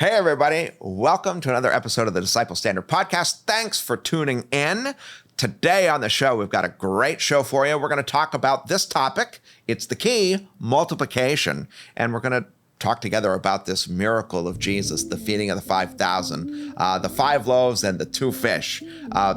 Hey, everybody. Welcome to another episode of the Disciple Standard Podcast. Thanks for tuning in. Today on the show, we've got a great show for you. We're going to talk about this topic. It's the key, multiplication. And we're going to talk together about this miracle of Jesus, the feeding of the 5,000, the 5 loaves and the 2 fish.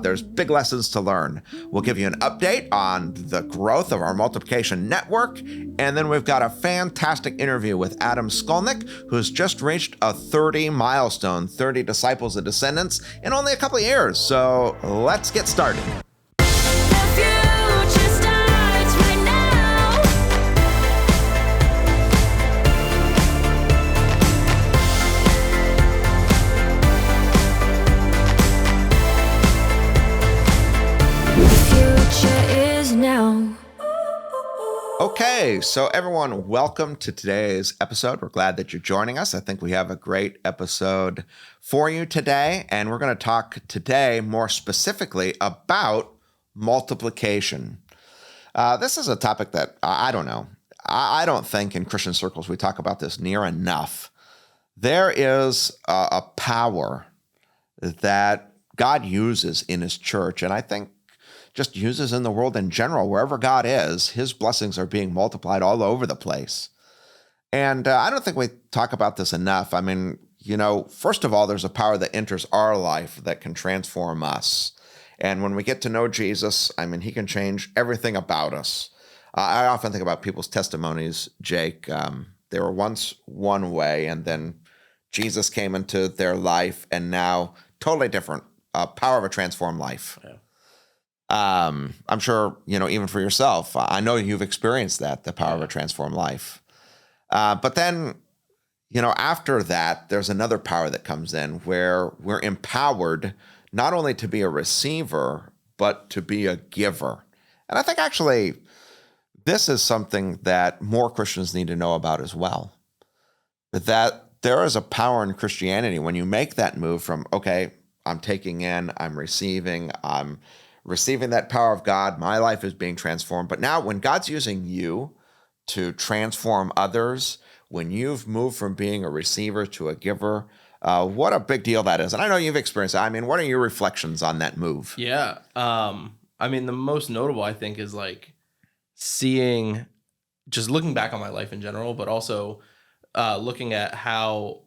There's big lessons to learn. We'll give you an update on the growth of our multiplication network. And then we've got a fantastic interview with Adam Sculnick, who's just reached a 30 milestone, 30 disciples and descendants in only a couple of years. So let's get started. Okay, so everyone, welcome to today's episode. We're glad that you're joining us. I think we have a great episode for you today, and we're going to talk today more specifically about multiplication. This is a topic that I don't know. I don't think in Christian circles we talk about this near enough. There is a power that God uses in his church, and I think just uses in the world in general. Wherever God is, his blessings are being multiplied all over the place. And I don't think we talk about this enough. I mean, first of all, there's a power that enters our life that can transform us. And when we get to know Jesus, he can change everything about us. I often think about people's testimonies, Jake. They were once one way, and then Jesus came into their life, and now totally different. Power of a transformed life. Yeah. I'm sure, even for yourself, I know you've experienced that, the power of a transformed life. But then, after that, there's another power that comes in where we're empowered not only to be a receiver, but to be a giver. And I think actually this is something that more Christians need to know about as well. That there is a power in Christianity when you make that move from, okay, I'm taking in, I'm receiving that power of God, my life is being transformed. But now when God's using you to transform others, when you've moved from being a receiver to a giver, what a big deal that is. And I know you've experienced it. What are your reflections on that move? Yeah. The most notable, I think, is like seeing, just looking back on my life in general, but also looking at how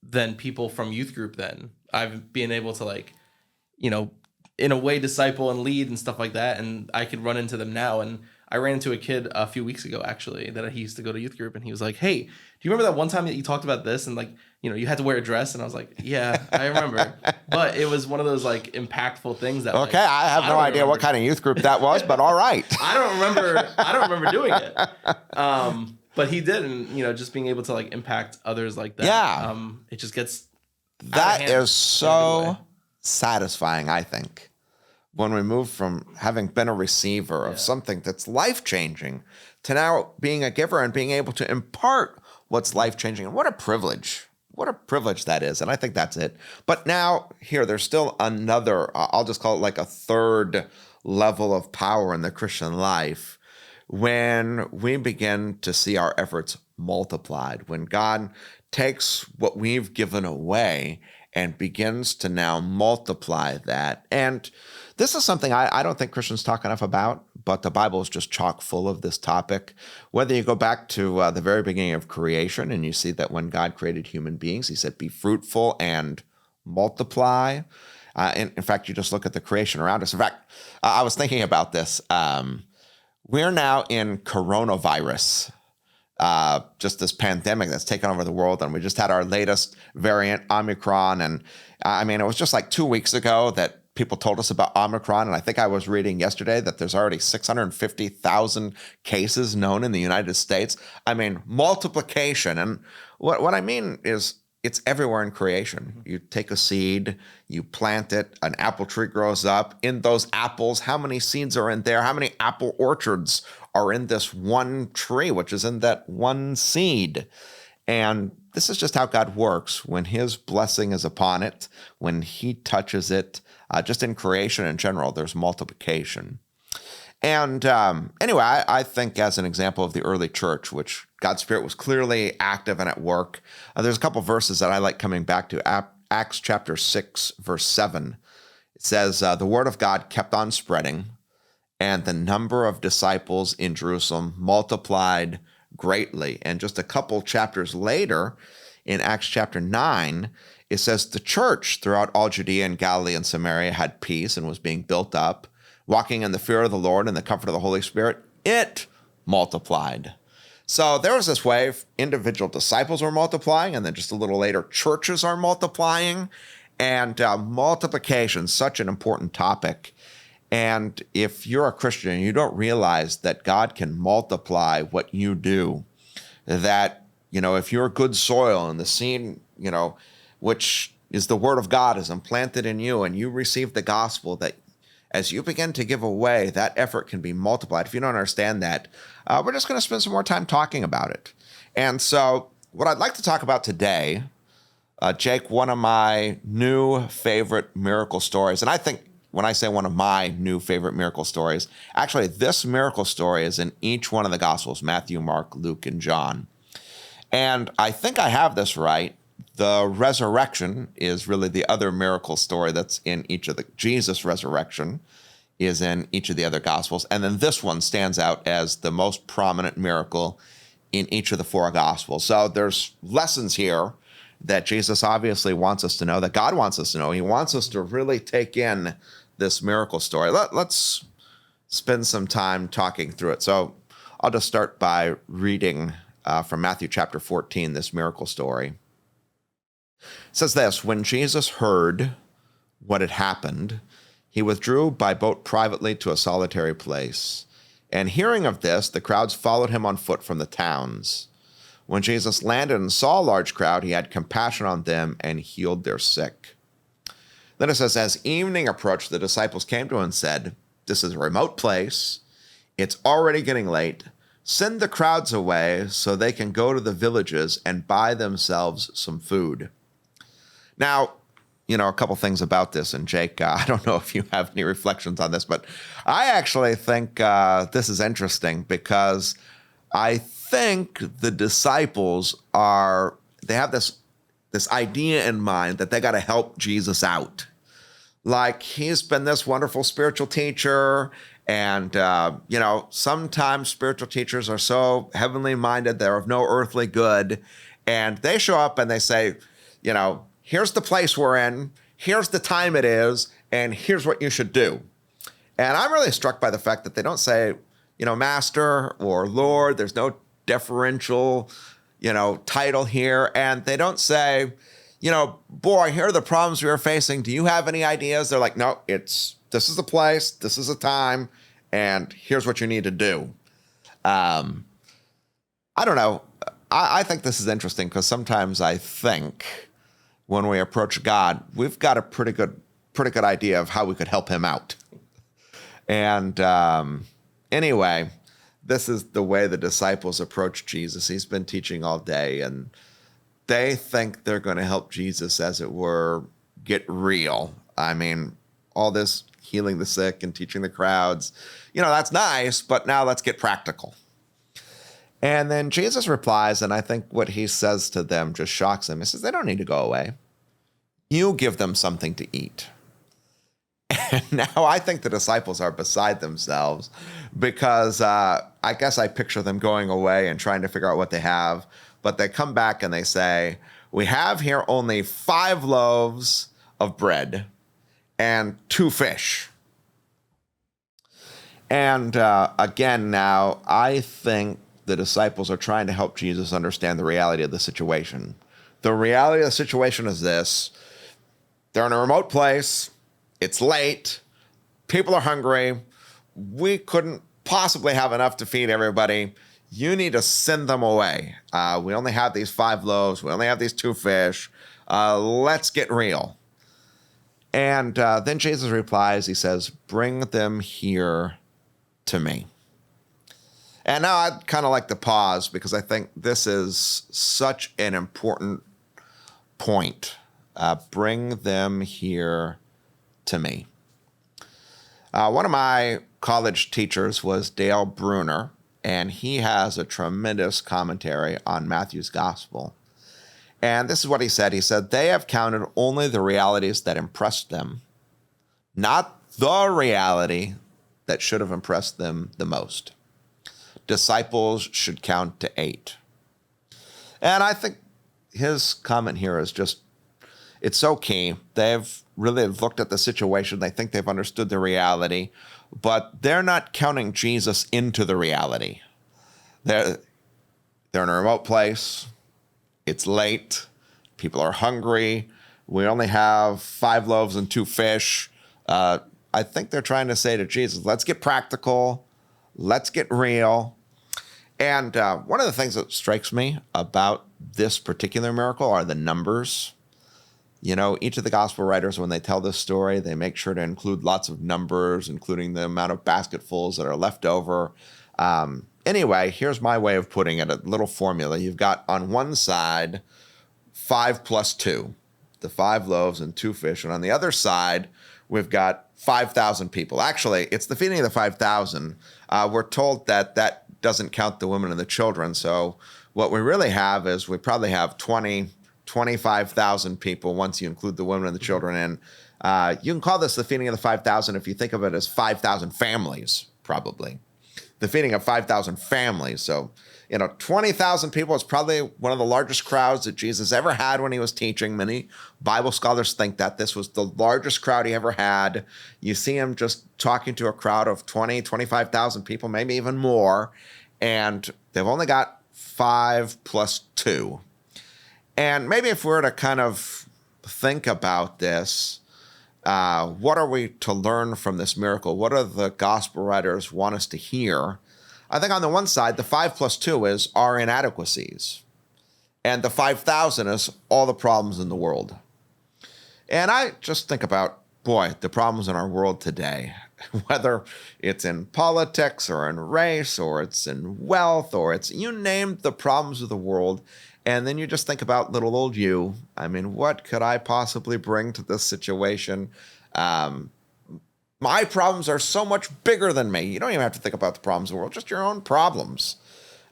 then people from youth group then, I've been able to in a way disciple and lead and stuff like that, and I could run into them now. And I ran into a kid a few weeks ago actually that he used to go to youth group, and he was like, "Hey, do you remember that one time that you talked about this and you had to wear a dress?" And I was like, "Yeah, I remember." But it was one of those impactful things that okay, I have no idea what kind of youth group that was, but all right. I don't remember doing it. But he did, and just being able to impact others like that. Yeah. It just gets that is so satisfying, I think, when we move from having been a receiver of something that's life-changing to now being a giver and being able to impart what's life-changing. And what a privilege. What a privilege that is. And I think that's it. But now here, there's still another, I'll just call it a third level of power in the Christian life when we begin to see our efforts multiplied, when God takes what we've given away and begins to now multiply that. And this is something I don't think Christians talk enough about, but the Bible is just chock full of this topic. Whether you go back to the very beginning of creation and you see that when God created human beings, he said, be fruitful and multiply. In fact, you just look at the creation around us. In fact, I was thinking about this. We're now in coronavirus. Just this pandemic that's taken over the world. And we just had our latest variant, Omicron. And it was just 2 weeks ago that people told us about Omicron. And I think I was reading yesterday that there's already 650,000 cases known in the United States. Multiplication. And what I mean is it's everywhere in creation. You take a seed, you plant it, an apple tree grows up. In those apples, how many seeds are in there? How many apple orchards are in this one tree, which is in that one seed? And this is just how God works. When his blessing is upon it, when he touches it, just in creation in general, there's multiplication. And anyway, I think as an example of the early church, which God's Spirit was clearly active and at work, there's a couple verses that I like coming back to. Acts chapter 6, verse 7. It says, the word of God kept on spreading, and the number of disciples in Jerusalem multiplied greatly. And just a couple chapters later, in Acts chapter 9, it says the church throughout all Judea and Galilee and Samaria had peace and was being built up, walking in the fear of the Lord and the comfort of the Holy Spirit. It multiplied. So there was this way individual disciples were multiplying, and then just a little later, churches are multiplying. And multiplication, such an important topic. And if you're a Christian and you don't realize that God can multiply what you do, that, if you're good soil and the seed, which is the word of God is implanted in you, and you receive the gospel, that as you begin to give away, that effort can be multiplied. If you don't understand that, we're just going to spend some more time talking about it. And so what I'd like to talk about today, Jake, one of my new favorite miracle stories, and I think when I say one of my new favorite miracle stories, actually this miracle story is in each one of the Gospels, Matthew, Mark, Luke, and John. And I think I have this right. The resurrection is really the other miracle story that's in each of the, Jesus' resurrection is in each of the other Gospels. And then this one stands out as the most prominent miracle in each of the four Gospels. So there's lessons here that Jesus obviously wants us to know, that God wants us to know. He wants us to really take in this miracle story. Let's spend some time talking through it. So I'll just start by reading from Matthew chapter 14, this miracle story. It says this: when Jesus heard what had happened, he withdrew by boat privately to a solitary place. And hearing of this, the crowds followed him on foot from the towns. When Jesus landed and saw a large crowd, he had compassion on them and healed their sick. Then it says, as evening approached, the disciples came to him and said, this is a remote place. It's already getting late. Send the crowds away so they can go to the villages and buy themselves some food. Now, a couple things about this, and Jake, I don't know if you have any reflections on this, but I actually think this is interesting because I think the disciples they have this idea in mind that they got to help Jesus out. Like, he's been this wonderful spiritual teacher, and, sometimes spiritual teachers are so heavenly minded, they're of no earthly good, and they show up and they say, here's the place we're in, here's the time it is, and here's what you should do. And I'm really struck by the fact that they don't say, Master or Lord. There's no deferential, title here. And they don't say, boy, here are the problems we are facing. Do you have any ideas? They're like, no, this is the place, this is the time, and here's what you need to do. I don't know. I think this is interesting because sometimes I think when we approach God, we've got a pretty good idea of how we could help him out. And anyway, this is the way the disciples approach Jesus. He's been teaching all day, and they think they're going to help Jesus, as it were, get real. I mean, all this healing the sick and teaching the crowds, that's nice, but now let's get practical. And then Jesus replies, and I think what he says to them just shocks them. He says, they don't need to go away. You give them something to eat. And now I think the disciples are beside themselves because I guess I picture them going away and trying to figure out what they have. But they come back and they say, we have here only 5 loaves of bread and 2 fish. And again, now I think the disciples are trying to help Jesus understand the reality of the situation. The reality of the situation is this: they're in a remote place. It's late. People are hungry. We couldn't possibly have enough to feed everybody. You need to send them away. We only have these 5 loaves. We only have these 2 fish. Let's get real. And then Jesus replies, he says, bring them here to me. And now I'd kind of like to pause because I think this is such an important point. Bring them here to me. One of my college teachers was Dale Bruner, and he has a tremendous commentary on Matthew's gospel. And this is what he said. He said, they have counted only the realities that impressed them, not the reality that should have impressed them the most. Disciples should count to 8. And I think his comment here is just, it's so key. They've really looked at the situation. They think they've understood the reality, but they're not counting Jesus into the reality. They're in a remote place. It's late. People are hungry. We only have 5 loaves and 2 fish. I think they're trying to say to Jesus, let's get practical. Let's get real. And one of the things that strikes me about this particular miracle are the numbers. You know, each of the gospel writers, when they tell this story, they make sure to include lots of numbers, including the amount of basketfuls that are left over. Anyway, here's my way of putting it, a little formula. You've got on one side 5 plus 2, the 5 loaves and 2 fish. And on the other side, we've got 5,000 people. Actually, it's the feeding of the 5,000. We're told that doesn't count the women and the children. So what we really have is we probably have 25,000 people once you include the women and the children. And you can call this the feeding of the 5,000 if you think of it as 5,000 families, probably. The feeding of 5,000 families. So, 20,000 people is probably one of the largest crowds that Jesus ever had when he was teaching. Many Bible scholars think that this was the largest crowd he ever had. You see him just talking to a crowd of 25,000 people, maybe even more. And they've only got 5 plus 2. And maybe if we were to kind of think about this, what are we to learn from this miracle? What do the gospel writers want us to hear? I think on the one side, the 5 plus 2 is our inadequacies. And the 5,000 is all the problems in the world. And I just think about, the problems in our world today, whether it's in politics or in race or it's in wealth or it's, you name the problems of the world. And then you just think about little old you. I mean, what could I possibly bring to this situation? My problems are so much bigger than me. You don't even have to think about the problems of the world, just your own problems.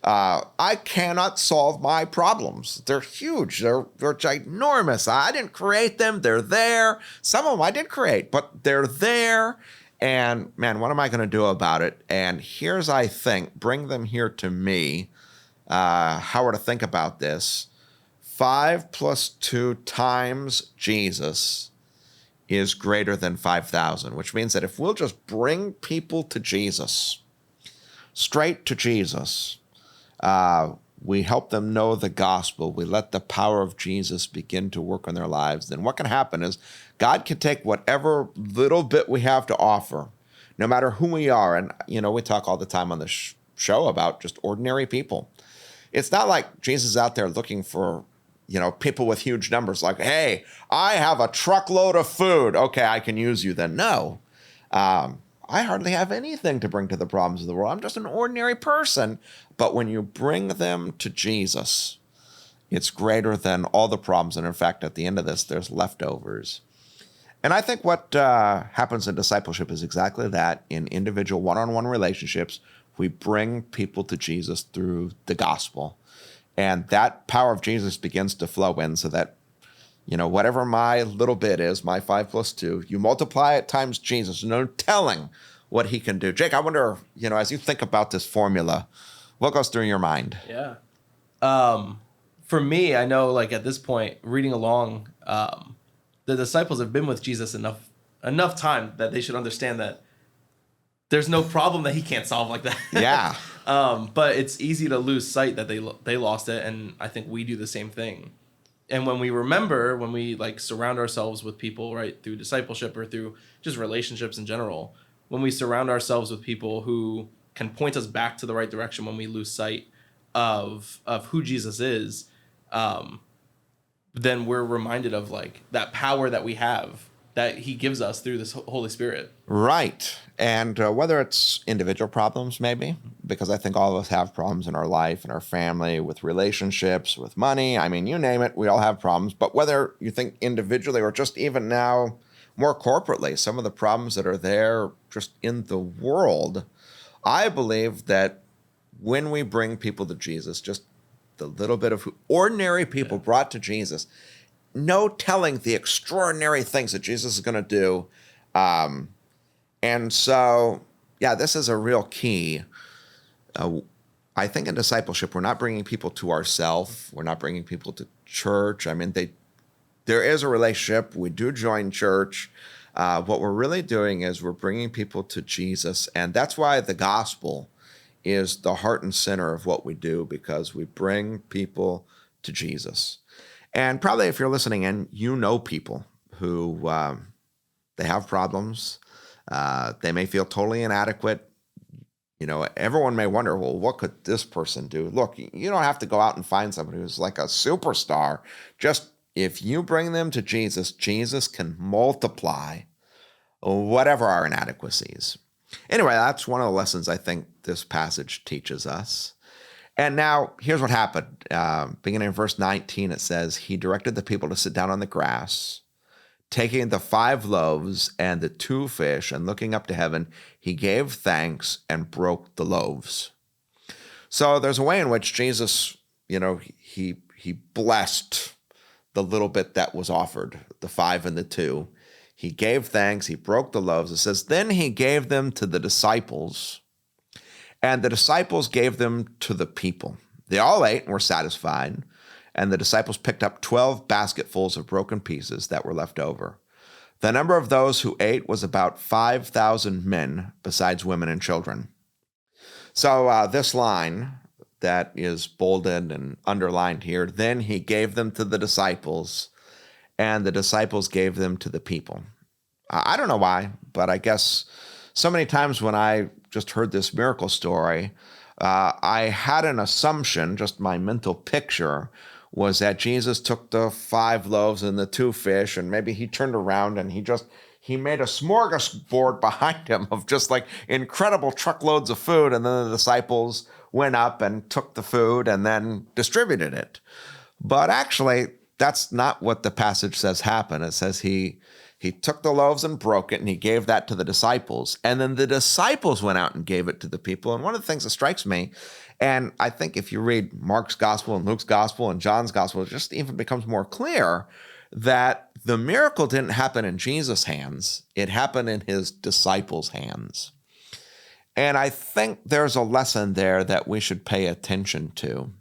I cannot solve my problems. They're huge. They're ginormous. I didn't create them. They're there. Some of them I did create, but they're there. And man, what am I going to do about it? And here's, I think, bring them here to me. How we're to think about this. 5 plus 2 times Jesus is greater than 5,000, which means that if we'll just bring people to Jesus, straight to Jesus, we help them know the gospel, we let the power of Jesus begin to work in their lives, then what can happen is God can take whatever little bit we have to offer, no matter who we are. And, we talk all the time on this show about just ordinary people. It's not like Jesus is out there looking for, people with huge numbers like, hey, I have a truckload of food. Okay, I can use you then. No, I hardly have anything to bring to the problems of the world. I'm just an ordinary person. But when you bring them to Jesus, it's greater than all the problems. And in fact, at the end of this, there's leftovers. And I think what happens in discipleship is exactly that. In individual one-on-one relationships, we bring people to Jesus through the gospel. And that power of Jesus begins to flow in so that, whatever my little bit is, my 5 plus 2, you multiply it times Jesus, no telling what he can do. Jake, I wonder, as you think about this formula, what goes through your mind? Yeah. For me, I know at this point, reading along, the disciples have been with Jesus enough time that they should understand that there's no problem that he can't solve like that. Yeah. But it's easy to lose sight that they lost it, and I think we do the same thing. And when we surround ourselves with people, right, through discipleship or through just relationships in general, when we surround ourselves with people who can point us back to the right direction when we lose sight of who Jesus is, then we're reminded of that power that we have, that he gives us through this Holy Spirit. Right. And whether it's individual problems, maybe, because I think all of us have problems in our life, in our family, with relationships, with money. I mean, you name it, we all have problems. But whether you think individually or just even now more corporately, some of the problems that are there just in the world, I believe that when we bring people to Jesus, just the little bit of ordinary people brought to Jesus, no telling the extraordinary things that Jesus is going to do. And so, yeah, this is a real key. I think in discipleship, we're not bringing people to ourselves. We're not bringing people to church. I mean, there is a relationship. We do join church. What we're really doing is we're bringing people to Jesus. And that's why the gospel is the heart and center of what we do, because we bring people to Jesus. And probably if you're listening in, you know people who they have problems. They may feel totally inadequate. You know, everyone may wonder, well, what could this person do? Look, you don't have to go out and find somebody who's like a superstar. Just if you bring them to Jesus, Jesus can multiply whatever our inadequacies. Anyway, that's one of the lessons I think this passage teaches us. And now here's what happened. Beginning in verse 19, it says, he directed the people to sit down on the grass. Taking the 5 loaves and the 2 fish and looking up to heaven, he gave thanks and broke the loaves. So there's a way in which Jesus, you know, he blessed the little bit that was offered, the 5 and the 2. He gave thanks, he broke the loaves. It says, then he gave them to the disciples, and the disciples gave them to the people. They all ate and were satisfied. And the disciples picked up 12 basketfuls of broken pieces that were left over. The number of those who ate was about 5,000 men, besides women and children. So this line that is bolded and underlined here, then he gave them to the disciples, and the disciples gave them to the people. I don't know why, but I guess so many times when I just heard this miracle story, I had an assumption, just my mental picture, was that Jesus took the 5 loaves and the 2 fish, and maybe he turned around and he made a smorgasbord behind him of just like incredible truckloads of food, and then the disciples went up and took the food and then distributed it. But actually, that's not what the passage says happened. It says he took the loaves and broke it, and he gave that to the disciples. And then the disciples went out and gave it to the people. And one of the things that strikes me, and I think if you read Mark's gospel and Luke's gospel and John's gospel, it just even becomes more clear that the miracle didn't happen in Jesus' hands. It happened in his disciples' hands. And I think there's a lesson there that we should pay attention to.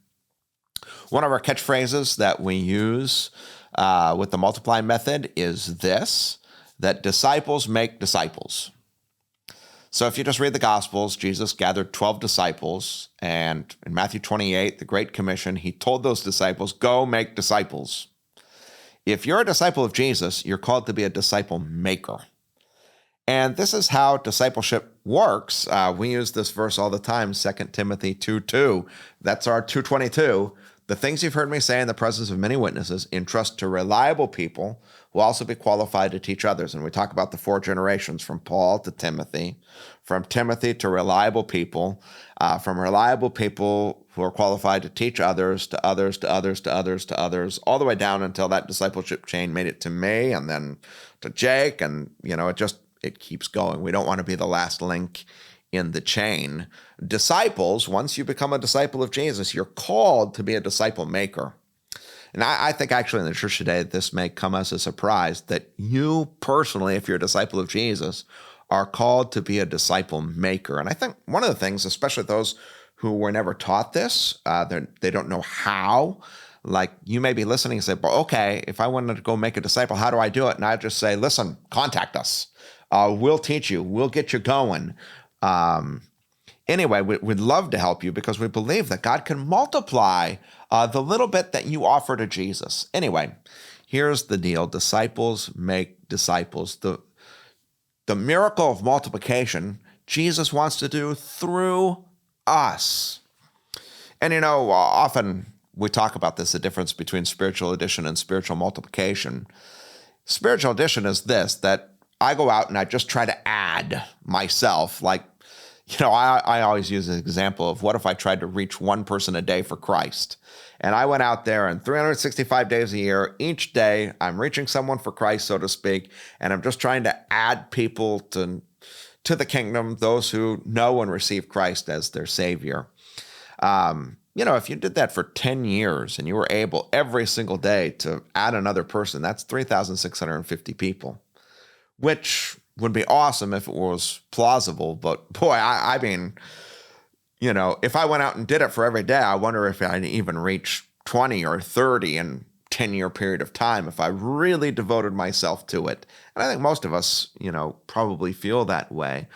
One of our catchphrases that we use with the multiply method is this, that disciples make disciples. So if you just read the Gospels, Jesus gathered 12 disciples, and in Matthew 28, the Great Commission, he told those disciples, go make disciples. If you're a disciple of Jesus, you're called to be a disciple maker. And this is how discipleship works. We use this verse all the time, 2 Timothy 2:2. That's our 2:22. The things you've heard me say in the presence of many witnesses, entrust to reliable people who will also be qualified to teach others. And we talk about the 4 generations from Paul to Timothy, from Timothy to reliable people, from reliable people who are qualified to teach others, to others, to others, to others, to others, all the way down until that discipleship chain made it to me and then to Jake. And, you know, it keeps going. We don't want to be the last link in the chain. Disciples, once you become a disciple of Jesus, you're called to be a disciple maker. And I think actually in the church today, this may come as a surprise that you personally, if you're a disciple of Jesus, are called to be a disciple maker. And I think one of the things, especially those who were never taught this, they don't know how. Like you may be listening and say, well, okay, if I wanted to go make a disciple, how do I do it? And I just say, listen, contact us. We'll teach you. We'll get you going. Anyway, we'd love to help you because we believe that God can multiply the little bit that you offer to Jesus. Anyway, here's the deal. Disciples make disciples. The miracle of multiplication, Jesus wants to do through us. And, you know, often we talk about this, the difference between spiritual addition and spiritual multiplication. Spiritual addition is this, that I go out and I just try to add myself. Like, I always use an example of what if I tried to reach one person a day for Christ? And I went out there and 365 days a year, each day, I'm reaching someone for Christ, so to speak, and I'm just trying to add people to the kingdom, those who know and receive Christ as their Savior. If you did that for 10 years and you were able every single day to add another person, that's 3,650 people, which would be awesome if it was plausible. But boy, I mean, if I went out and did it for every day, I wonder if I'd even reach 20 or 30 in 10-year period of time if I really devoted myself to it. And I think most of us, probably feel that way.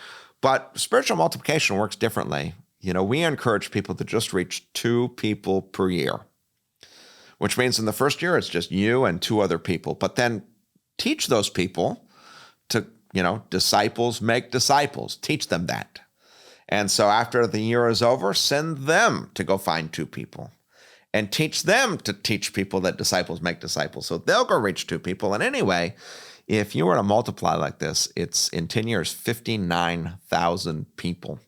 But spiritual multiplication works differently. We encourage people to just reach 2 people per year, which means in the first year, it's just you and 2 other people. But then teach those people to, disciples make disciples. Teach them that. And so after the year is over, send them to go find 2 people and teach them to teach people that disciples make disciples. So they'll go reach 2 people. And anyway, if you were to multiply like this, it's in 10 years, 59,000 people,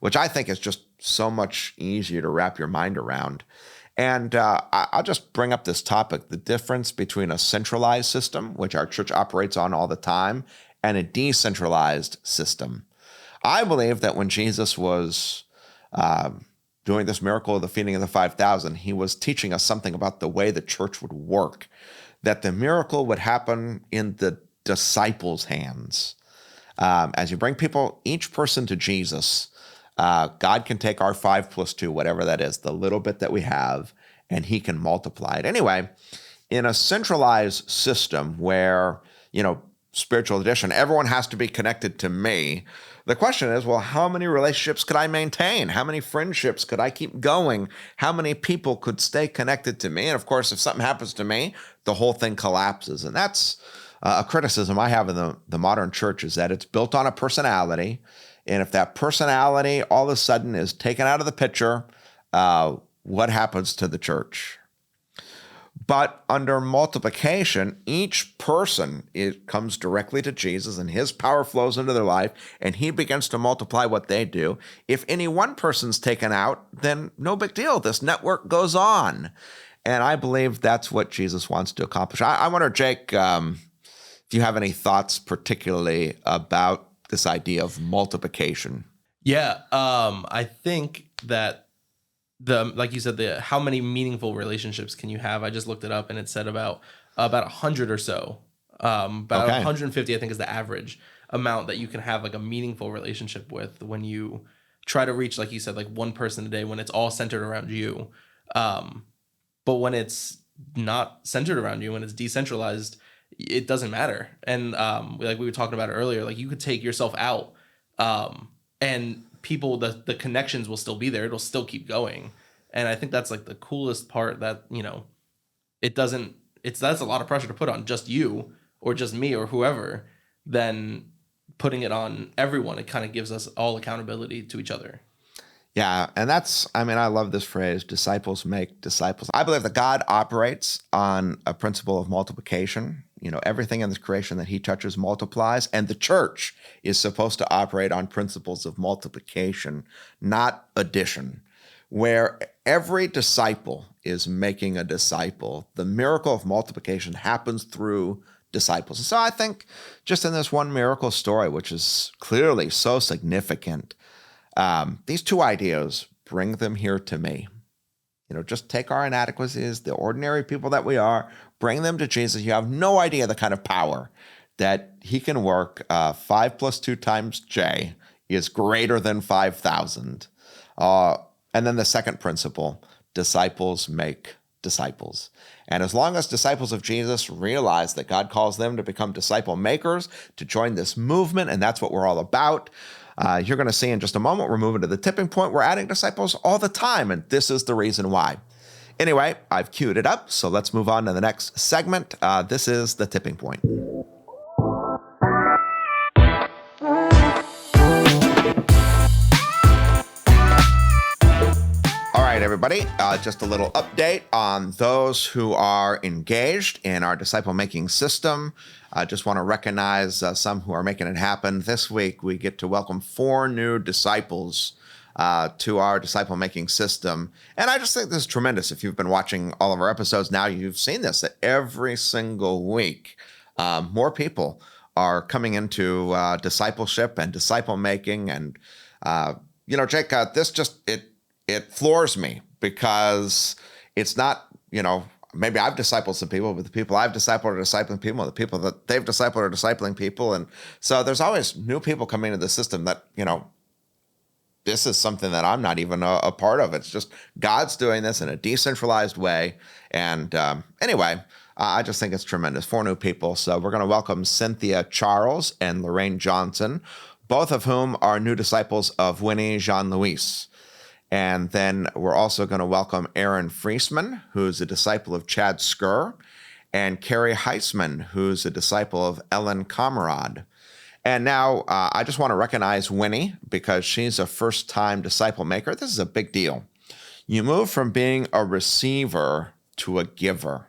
which I think is just so much easier to wrap your mind around. And I'll just bring up this topic, the difference between a centralized system, which our church operates on all the time, and a decentralized system. I believe that when Jesus was doing this miracle of the feeding of the 5,000, he was teaching us something about the way the church would work, that the miracle would happen in the disciples' hands. As you bring people, each person to Jesus, God can take our 5 plus 2, whatever that is, the little bit that we have, and he can multiply it. Anyway, in a centralized system where, spiritual addition, everyone has to be connected to me. The question is, well, how many relationships could I maintain? How many friendships could I keep going? How many people could stay connected to me? And of course, if something happens to me, the whole thing collapses. And that's a criticism I have of the modern church, is that it's built on a personality. And if that personality all of a sudden is taken out of the picture, what happens to the church? But under multiplication, each person, it comes directly to Jesus and his power flows into their life and he begins to multiply what they do. If any one person's taken out, then no big deal. This network goes on. And I believe that's what Jesus wants to accomplish. I wonder, Jake, if you have any thoughts particularly about this idea of multiplication. Yeah, I think that like you said, how many meaningful relationships can you have? I just looked it up and it said about 100 or so. About 150, I think, is the average amount that you can have like a meaningful relationship with when you try to reach, like you said, like one person a day, when it's all centered around you. But when it's not centered around you, when it's decentralized, it doesn't matter. And like we were talking about earlier, like you could take yourself out and people, the connections will still be there. It'll still keep going. And I think that's like the coolest part, that, that's a lot of pressure to put on just you or just me or whoever, then putting it on everyone. It kind of gives us all accountability to each other. Yeah. And I love this phrase, disciples make disciples. I believe that God operates on a principle of multiplication. Everything in this creation that he touches multiplies, and the church is supposed to operate on principles of multiplication, not addition, where every disciple is making a disciple. The miracle of multiplication happens through disciples. And so I think just in this one miracle story, which is clearly so significant, these 2 ideas, bring them here to me. Just take our inadequacies, the ordinary people that we are, bring them to Jesus. You have no idea the kind of power that he can work. 5 plus 2 times J is greater than 5,000. And then the second principle, disciples make disciples. And as long as disciples of Jesus realize that God calls them to become disciple makers, to join this movement, and that's what we're all about, you're going to see in just a moment, we're moving to the tipping point. We're adding disciples all the time, and this is the reason why. Anyway, I've queued it up, so let's move on to the next segment. This is the tipping point. All right, right, everybody. Just a little update on those who are engaged in our disciple making system. I just want to recognize some who are making it happen. This week, we get to welcome 4 new disciples to our disciple making system. And I just think this is tremendous. If you've been watching all of our episodes now, you've seen this that every single week, more people are coming into discipleship and disciple making. And, Jake, this just, it floors me because it's not, maybe I've discipled some people, but the people I've discipled are discipling people. The people that they've discipled are discipling people. And so there's always new people coming into the system that, this is something that I'm not even a part of. It's just God's doing this in a decentralized way. And anyway, I just think it's tremendous. 4 new people. So we're going to welcome Cynthia Charles and Lorraine Johnson, both of whom are new disciples of Winnie Jean-Louis. And then we're also going to welcome Aaron Friesman, who's a disciple of Chad Skur, and Carrie Heisman, who's a disciple of Ellen Kamerad. And now I just want to recognize Winnie because she's a first-time disciple maker. This is a big deal. You move from being a receiver to a giver.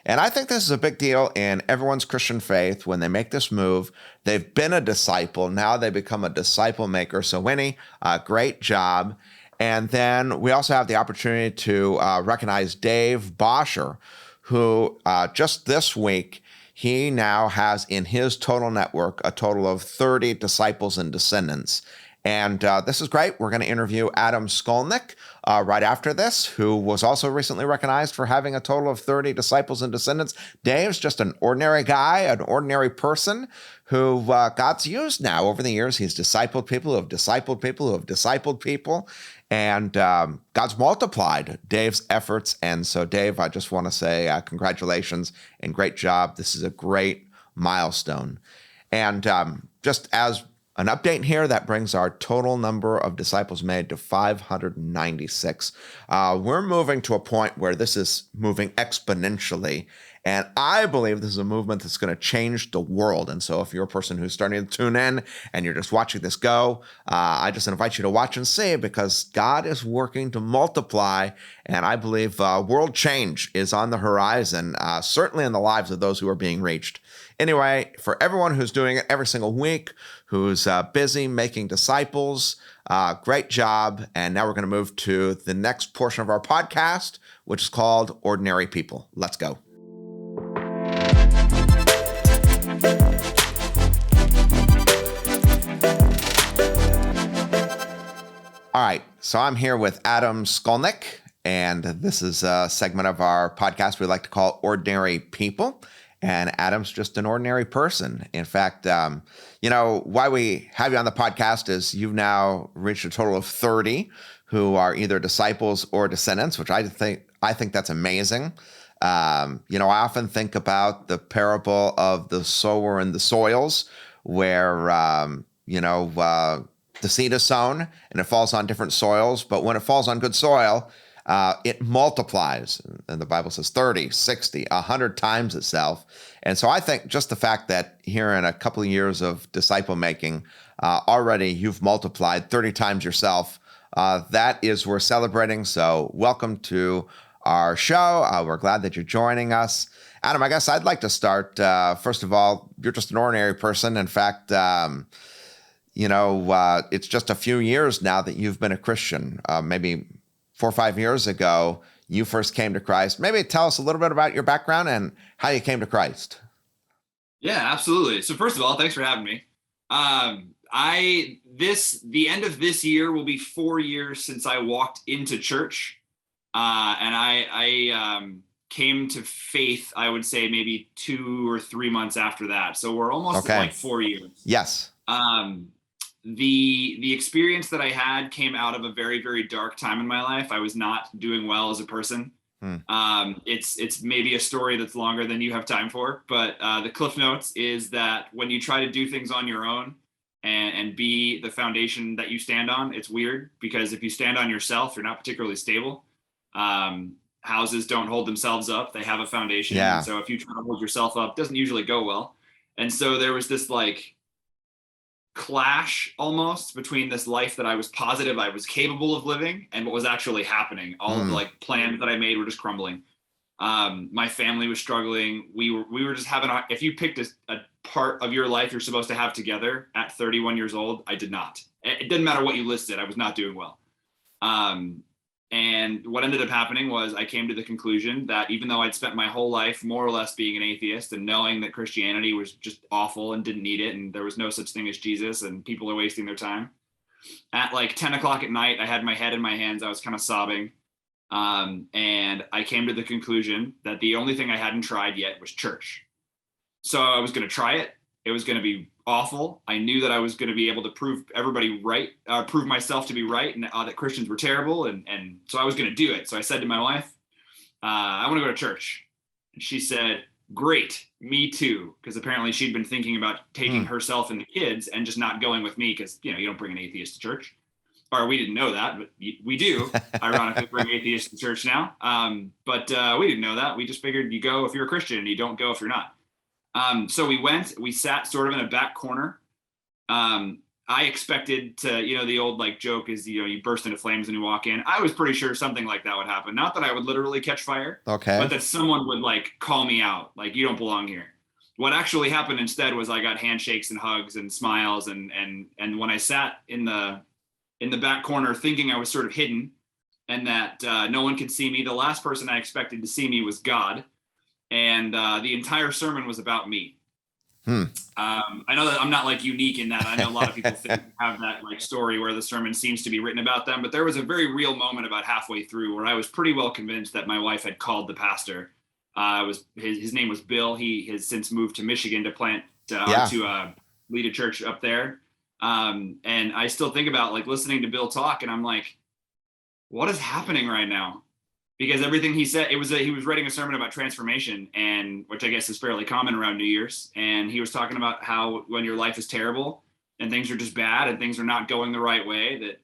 And I think this is a big deal in everyone's Christian faith. When they make this move, they've been a disciple. Now they become a disciple maker. So Winnie, great job. And then we also have the opportunity to recognize Dave Bosher, who just this week, he now has in his total network a total of 30 disciples and descendants. And this is great. We're going to interview Adam Sculnick right after this, who was also recently recognized for having a total of 30 disciples and descendants. Dave's just an ordinary guy, an ordinary person who God's used now over the years. He's discipled people who have discipled people who have discipled people. And God's multiplied Dave's efforts. And so, Dave, I just want to say congratulations and great job. This is a great milestone. And just as an update here, that brings our total number of disciples made to 596. We're moving to a point where this is moving exponentially. And I believe this is a movement that's going to change the world. And so if you're a person who's starting to tune in and you're just watching this go, I just invite you to watch and see because God is working to multiply. And I believe world change is on the horizon, certainly in the lives of those who are being reached. Anyway, for everyone who's doing it every single week, who's busy making disciples, great job. And now we're going to move to the next portion of our podcast, which is called Ordinary People. Let's go. All right, so I'm here with Adam Sculnick, and this is a segment of our podcast we like to call Ordinary People. And Adam's just an ordinary person. In fact, why we have you on the podcast is you've now reached a total of 30 who are either disciples or descendants, which I think that's amazing. I often think about the parable of the sower and the soils, where the seed is sown and it falls on different soils, but when it falls on good soil, it multiplies. And the Bible says 30, 60, 100 times itself. And so I think just the fact that here in a couple of years of disciple making, already you've multiplied 30 times yourself. That is worth celebrating. So welcome to our show. We're glad that you're joining us. Adam, I guess I'd like to start. First of all, you're just an ordinary person. In fact, it's just a few years now that you've been a Christian. Maybe 4 or 5 years ago, you first came to Christ. Maybe tell us a little bit about your background and how you came to Christ. Yeah, absolutely. So first of all, thanks for having me. The end of this year will be 4 years since I walked into church. And I came to faith, I would say maybe 2 or 3 months after that. So we're almost at like 4 years. Yes. The experience that I had came out of a very, very dark time in my life. I was not doing well as a person. It's maybe a story that's longer than you have time for, but the Cliff Notes is that when you try to do things on your own and be the foundation that you stand on, it's weird because if you stand on yourself, you're not particularly stable. Houses don't hold themselves up. They have a foundation. Yeah. And so if you try to hold yourself up, it doesn't usually go well. And so there was this like clash almost between this life that I was positive I was capable of living and what was actually happening. All of the like plans that I made were just crumbling. My family was struggling. We were just having if you picked a part of your life you're supposed to have together at 31 years old, I did not. It didn't matter what you listed. I was not doing well. And what ended up happening was I came to the conclusion that even though I'd spent my whole life more or less being an atheist and knowing that Christianity was just awful and didn't need it, and there was no such thing as Jesus and people are wasting their time, at like 10 o'clock at night, I had my head in my hands. I was kind of sobbing. And I came to the conclusion that the only thing I hadn't tried yet was church. So I was going to try it. It was going to be awful. I knew that I was going to be able to prove everybody right, prove myself to be right, and that Christians were terrible. And so I was going to do it. So I said to my wife, I want to go to church. And she said, great, me too. Because apparently she'd been thinking about taking herself and the kids and just not going with me because, you don't bring an atheist to church. Or we didn't know that, but we do. Ironically, bring atheists to church now. But we didn't know that. We just figured you go if you're a Christian and you don't go if you're not. So we sat sort of in a back corner. I expected to, the old like joke is, you burst into flames when you walk in. I was pretty sure something like that would happen. Not that I would literally catch fire, Okay. but that someone would like call me out. Like, you don't belong here. What actually happened instead was I got handshakes and hugs and smiles. And when I sat in the back corner thinking I was sort of hidden and that no one could see me, the last person I expected to see me was God. And the entire sermon was about me. I know that I'm not like unique in that. I know a lot of people have that like story where the sermon seems to be written about them, but there was a very real moment about halfway through where I was pretty well convinced that my wife had called the pastor. His name was Bill. He has since moved to Michigan to lead a church up there. And I still think about like listening to Bill talk and I'm like, what is happening right now? Because everything he said, he was writing a sermon about transformation, and which I guess is fairly common around New Year's. And he was talking about how when your life is terrible and things are just bad and things are not going the right way,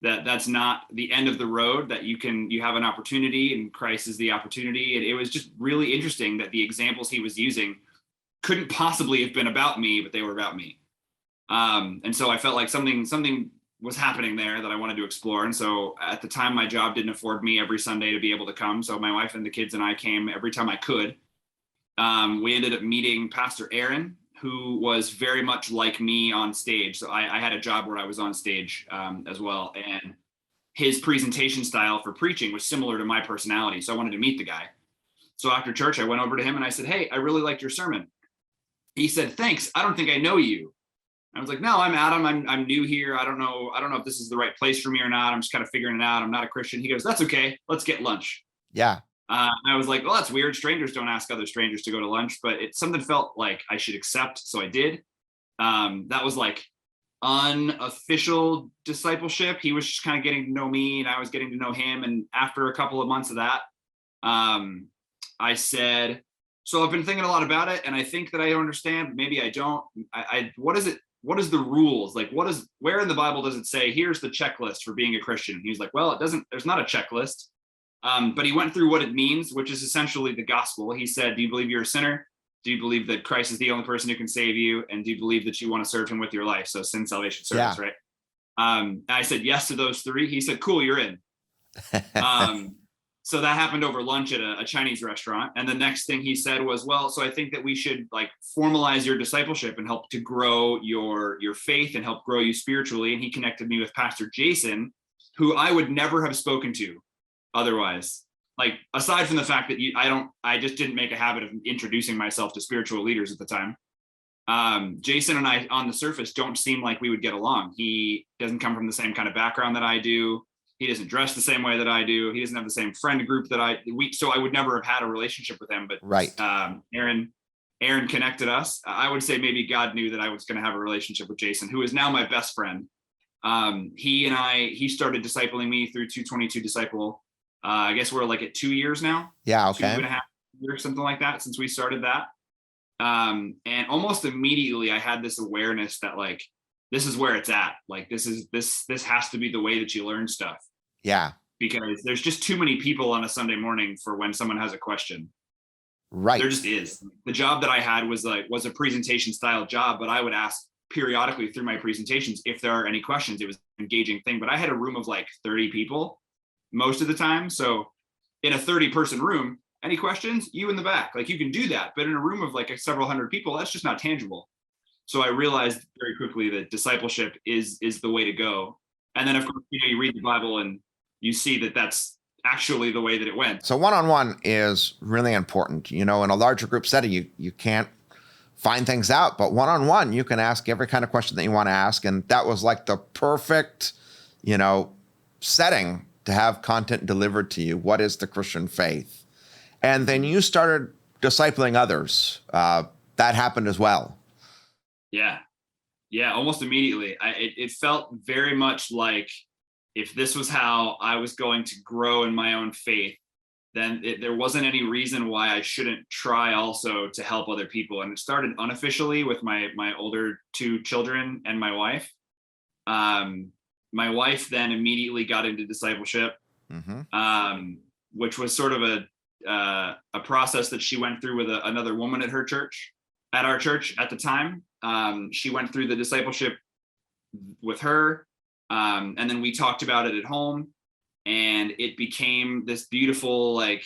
that's not the end of the road, that you have an opportunity and Christ is the opportunity. And it was just really interesting that the examples he was using couldn't possibly have been about me, but they were about me. And so I felt like something was happening there that I wanted to explore. And so at the time, my job didn't afford me every Sunday to be able to come. So my wife and the kids and I came every time I could. We ended up meeting Pastor Aaron, who was very much like me on stage. So I had a job where I was on stage as well. And his presentation style for preaching was similar to my personality. So I wanted to meet the guy. So after church, I went over to him and I said, hey, I really liked your sermon. He said, thanks. I don't think I know you. I was like, no, I'm Adam. I'm new here. I don't know if this is the right place for me or not. I'm just kind of figuring it out. I'm not a Christian. He goes, that's okay. Let's get lunch. Yeah. I was like, well, that's weird. Strangers don't ask other strangers to go to lunch, but something felt like I should accept. So I did. That was like unofficial discipleship. He was just kind of getting to know me and I was getting to know him. And after a couple of months of that, I said, so I've been thinking a lot about it and I think that I understand, maybe I don't. What is the rules? Like, where in the Bible does it say, here's the checklist for being a Christian? And he's like, well, there's not a checklist. But he went through what it means, which is essentially the gospel. He said, do you believe you're a sinner? Do you believe that Christ is the only person who can save you? And do you believe that you want to serve him with your life? So sin, salvation, service, right? I said yes to those three. He said, cool, you're in. So that happened over lunch at a Chinese restaurant. And the next thing he said was, well, so I think that we should like formalize your discipleship and help to grow your faith and help grow you spiritually. And he connected me with Pastor Jason, who I would never have spoken to otherwise. Like, aside from the fact that I just didn't make a habit of introducing myself to spiritual leaders at the time. Jason and I on the surface don't seem like we would get along. He doesn't come from the same kind of background that I do. He doesn't dress the same way that I do. He doesn't have the same friend group that so I would never have had a relationship with him, but right. Aaron connected us. I would say maybe God knew that I was going to have a relationship with Jason, who is now my best friend. He started discipling me through 222 Disciple. I guess we're like at 2 years now. Yeah. Okay. 2.5 years, something like that, since we started that. And almost immediately I had this awareness that like, this is where it's at. Like, this has to be the way that you learn stuff. Yeah. Because there's just too many people on a Sunday morning for when someone has a question. Right. There just is. The job that I had was a presentation style job, but I would ask periodically through my presentations, if there are any questions. It was an engaging thing, but I had a room of like 30 people most of the time. So in a 30-person room, any questions? You in the back, like you can do that. But in a room of like several hundred people, that's just not tangible. So I realized very quickly that discipleship is the way to go. And then of course, you read the Bible and you see that that's actually the way that it went. So one-on-one is really important. In a larger group setting, you can't find things out, but one-on-one, you can ask every kind of question that you want to ask. And that was like the perfect, setting to have content delivered to you. What is the Christian faith? And then you started discipling others. That happened as well. Yeah, almost immediately. It felt very much like if this was how I was going to grow in my own faith, then there wasn't any reason why I shouldn't try also to help other people. And it started unofficially with my older 2 children and my wife. My wife then immediately got into discipleship, which was sort of a process that she went through with another woman at our church at the time. She went through the discipleship with her, and then we talked about it at home. And it became this beautiful, like,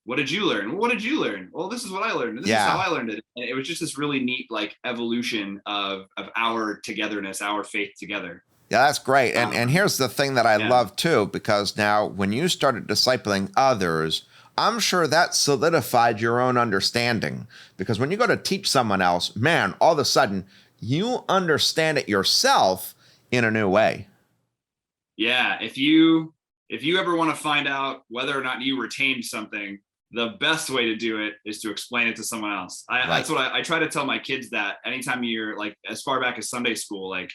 what did you learn? Well, what did you learn? Well, this is what I learned. This is how I learned it. And it was just this really neat, like, evolution of our togetherness, our faith together. Yeah, that's great. And here's the thing that I love too, because now when you started discipling others, I'm sure that solidified your own understanding. Because when you go to teach someone else, man, all of a sudden you understand it yourself in a new way. Yeah, if you ever want to find out whether or not you retained something, the best way to do it is to explain it to someone else. That's what I try to tell my kids, that anytime you're like, as far back as Sunday school, like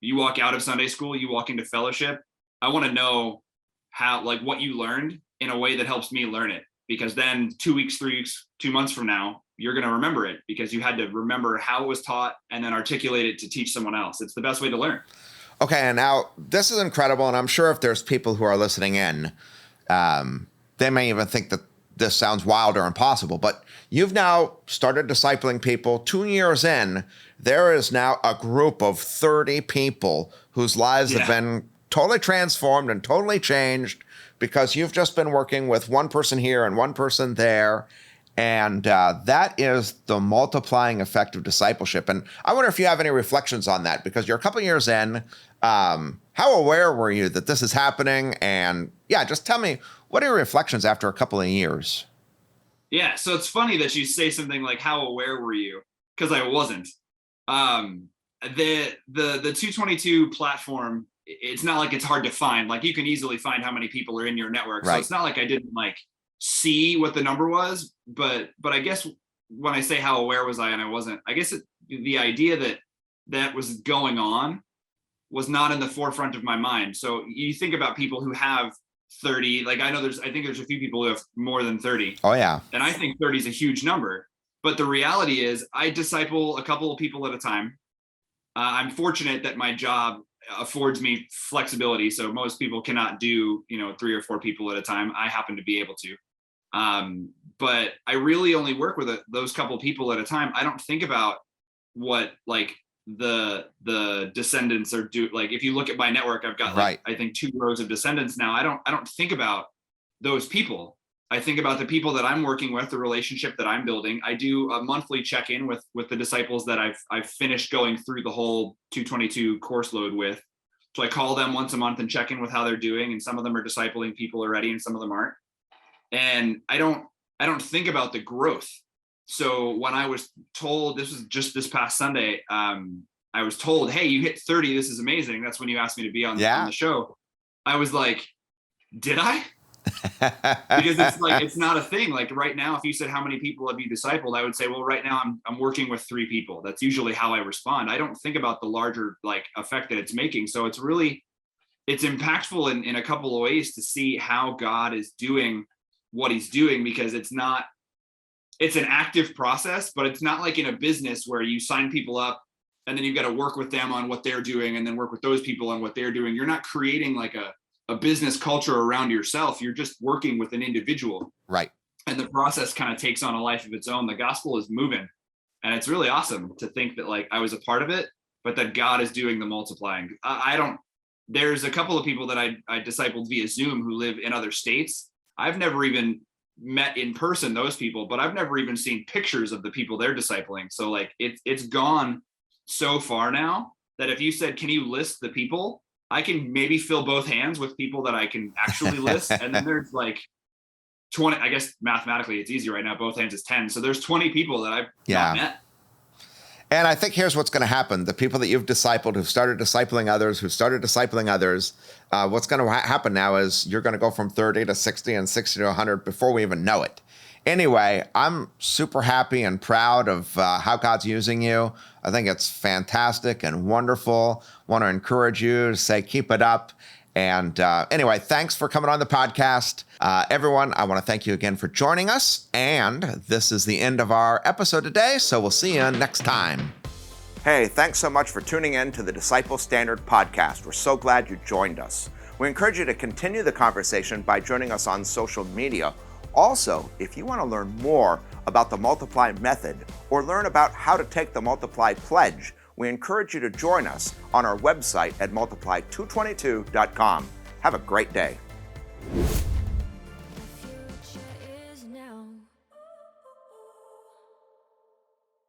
you walk out of Sunday school, you walk into fellowship, I want to know how, like, what you learned in a way that helps me learn it. Because then 2 weeks, 3 weeks, 2 months from now, you're going to remember it because you had to remember how it was taught and then articulate it to teach someone else. It's the best way to learn. Okay, and now this is incredible, and I'm sure if there's people who are listening in, they may even think that this sounds wild or impossible, but you've now started discipling people. 2 years in, there is now a group of 30 people whose lives have been totally transformed and totally changed because you've just been working with one person here and one person there. And that is the multiplying effect of discipleship. And I wonder if you have any reflections on that, because you're a couple years in. How aware were you that this is happening? And just tell me, what are your reflections after a couple of years? Yeah, so it's funny that you say something like, how aware were you? Because I wasn't. The 222 platform, it's not like it's hard to find. Like, you can easily find how many people are in your network. So it's not like I didn't like see what the number was, but I guess when I say how aware was I and I wasn't, I guess the idea that was going on was not in the forefront of my mind. So you think about people who have 30, like I think there's a few people who have more than 30. Oh yeah. And I think 30 is a huge number, but the reality is I disciple a couple of people at a time. I'm fortunate that my job affords me flexibility. So most people cannot do, 3 or 4 people at a time. I happen to be able to. But I really only work with those couple of people at a time. I don't think about what like the descendants are do. Like, if you look at my network, I've got I think 2 rows of descendants now. I don't think about those people. I think about the people that I'm working with, the relationship that I'm building. I do a monthly check-in with the disciples that I've finished going through the whole 222 course load with. So I call them once a month and check in with how they're doing. And some of them are discipling people already and some of them aren't. And I don't think about the growth. So when I was told, this was just this past Sunday, I was told, hey, you hit 30. This is amazing. That's when you asked me to be on the show. I was like, did I? Because it's like, it's not a thing. Like right now, if you said, how many people have you discipled? I would say, well, right now I'm working with 3 people. That's usually how I respond. I don't think about the larger like effect that it's making. So it's impactful in a couple of ways to see how God is doing what he's doing, because it's an active process, but it's not like in a business where you sign people up and then you've got to work with them on what they're doing and then work with those people on what they're doing. You're not creating like a business culture around yourself. You're just working with an individual. Right. And the process kind of takes on a life of its own. The gospel is moving. And it's really awesome to think that like I was a part of it, but that God is doing the multiplying. There's a couple of people that I discipled via Zoom who live in other states. I've never even met in person those people, but I've never even seen pictures of the people they're discipling. So like it's gone so far now that if you said, can you list the people? I can maybe fill both hands with people that I can actually list. And then there's like 20, I guess mathematically it's easy right now. Both hands is 10. So there's 20 people that I've not met. And I think here's what's going to happen. The people that you've discipled, who've started discipling others, what's going to happen now is you're going to go from 30 to 60 and 60 to 100 before we even know it. Anyway, I'm super happy and proud of how God's using you. I think it's fantastic and wonderful. Want to encourage you to say, keep it up. And anyway, thanks for coming on the podcast. Everyone, I want to thank you again for joining us. And this is the end of our episode today, so we'll see you next time. Hey, thanks so much for tuning in to the Disciple Standard podcast. We're so glad you joined us. We encourage you to continue the conversation by joining us on social media. Also, if you want to learn more about the Multiply method or learn about how to take the Multiply pledge, we encourage you to join us on our website at multiply222.com. Have a great day.